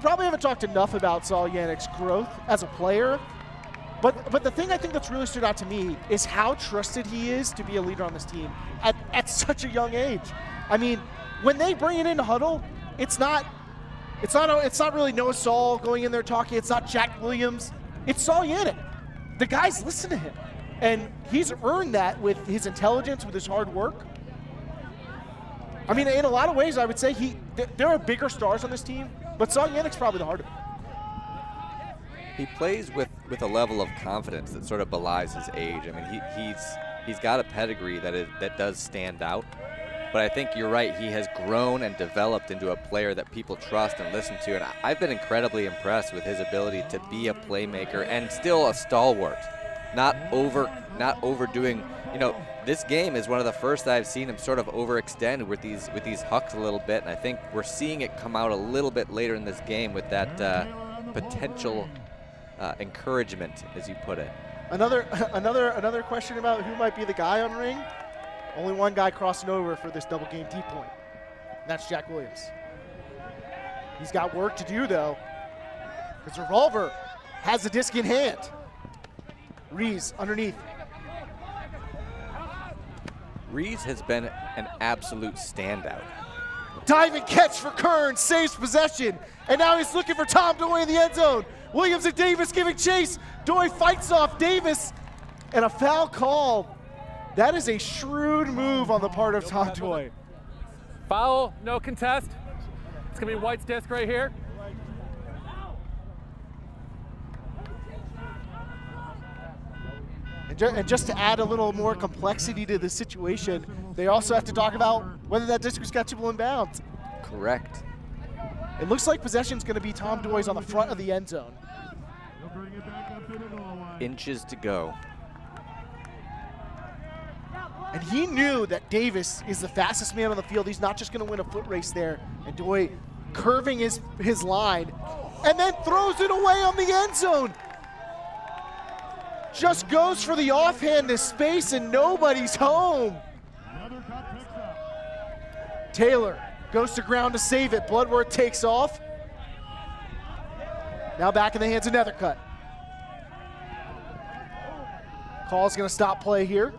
probably haven't talked enough about Saul Yannick's growth as a player, but the thing I think that's really stood out to me is how trusted he is to be a leader on this team at such a young age. I mean, when they bring it into huddle, it's not really Noah Saul going in there talking. It's not Jack Williams. It's Saul Yannick. The guys listen to him, and he's earned that with his intelligence, with his hard work. I mean, in a lot of ways, I would say there are bigger stars on this team, but Saul Yannick's probably the heart of it. He plays with a level of confidence that sort of belies his age. I mean, he's got a pedigree that does stand out. But I think you're right. He has grown and developed into a player that people trust and listen to. And I've been incredibly impressed with his ability to be a playmaker and still a stalwart, not overdoing. You know, this game is one of the first that I've seen him sort of overextend with these hucks a little bit. And I think we're seeing it come out a little bit later in this game with that potential encouragement, as you put it. Another question about who might be the guy on ring. Only one guy crossing over for this double game deep point, and that's Jack Williams. He's got work to do, though, because Revolver has the disc in hand. Rees underneath. Rees has been an absolute standout. Diving catch for Kern, saves possession, and now he's looking for Tom Doy in the end zone. Williams and Davis giving chase. Doy fights off Davis, and a foul call. That is a shrewd move on the part of Tom Doy. Foul, no contest. It's gonna be White's disc right here. And just to add a little more complexity to the situation, they also have to talk about whether that disc was catchable in bounds. Correct. It looks like possession's gonna be Tom Doy's on the front of the end zone. Inches to go. And he knew that Davis is the fastest man on the field. He's not just going to win a foot race there. And Doy curving his line and then throws it away on the end zone. Just goes for the offhand to space and nobody's home. Taylor goes to ground to save it. Bloodworth takes off. Now back in the hands of Nethercutt. Call's going to stop play here.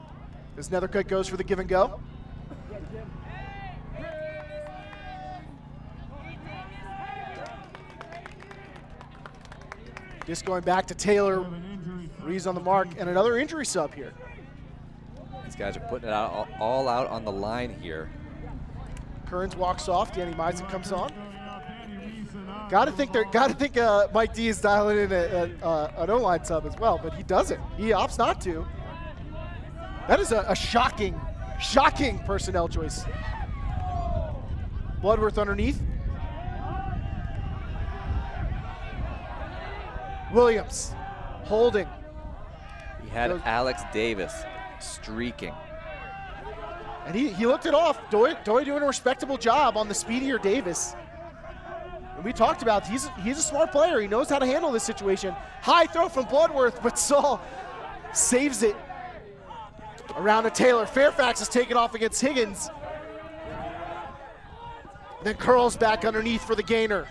As Nethercutt goes for the give and go. Just going back to Taylor. Rees on the mark, and another injury sub here. These guys are putting it out, all out on the line here. Kearns walks off. Danny Meisen comes on. Gotta think Mike D is dialing in an O-line sub as well, but he doesn't. He opts not to. That is a shocking personnel choice. Bloodworth underneath. Williams holding. He had Alex Davis streaking. And he looked it off. Doy doing a respectable job on the speedier Davis. And we talked about he's a smart player. He knows how to handle this situation. High throw from Bloodworth, but Saul saves it. Around to Taylor. Fairfax is taken off against Higgins. Then curls back underneath for the gainer.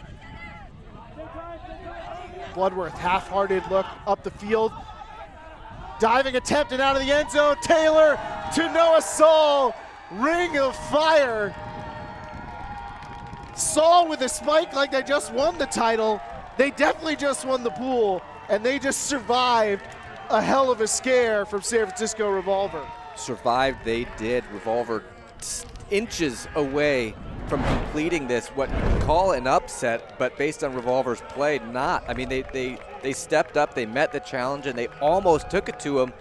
Bloodworth, half-hearted look up the field. Diving attempt and out of the end zone. Taylor to Noah Saul. Ring of fire. Saul with a spike like they just won the title. They definitely just won the pool, and they just survived a hell of a scare from San Francisco Revolver. Survived, they did. Revolver inches away from completing this, what you could call an upset, but based on Revolver's play, not. I mean, they stepped up, they met the challenge, and they almost took it to him,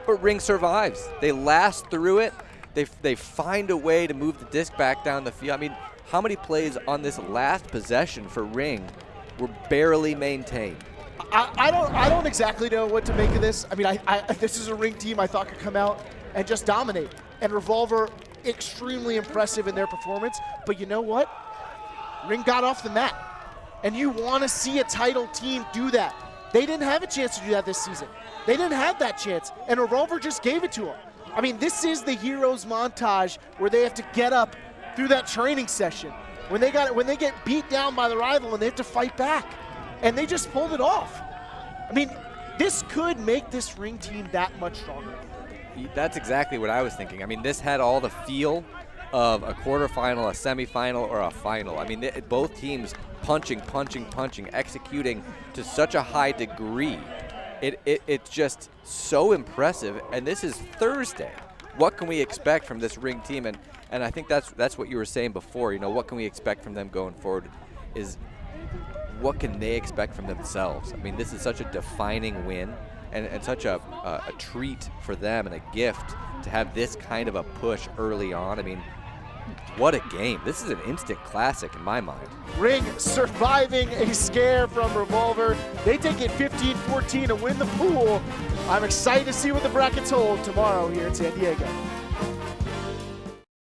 but Ring survives. They last through it. They find a way to move the disc back down the field. I mean, how many plays on this last possession for Ring were barely maintained? I don't exactly know what to make of this. I mean, this is a Ring team I thought could come out and just dominate. And Revolver, extremely impressive in their performance. But you know what? Ring got off the mat. And you want to see a title team do that. They didn't have a chance to do that this season. They didn't have that chance. And Revolver just gave it to them. I mean, this is the heroes montage where they have to get up through that training session. when they get beat down by the rival and they have to fight back. And they just pulled it off. I mean, this could make this ring team that much stronger. That's exactly what I was thinking. I mean, this had all the feel of a quarterfinal, a semifinal, or a final. I mean, both teams punching, executing to such a high degree. It's just so impressive. And this is Thursday. What can we expect from this ring team? And I think that's what you were saying before. You know, what can we expect from them going forward? Is what can they expect from themselves? I mean, this is such a defining win and such a treat for them and a gift to have this kind of a push early on. I mean, what a game. This is an instant classic in my mind. Ring surviving a scare from Revolver. They take it 15-14 to win the pool. I'm excited to see what the brackets hold tomorrow here in San Diego.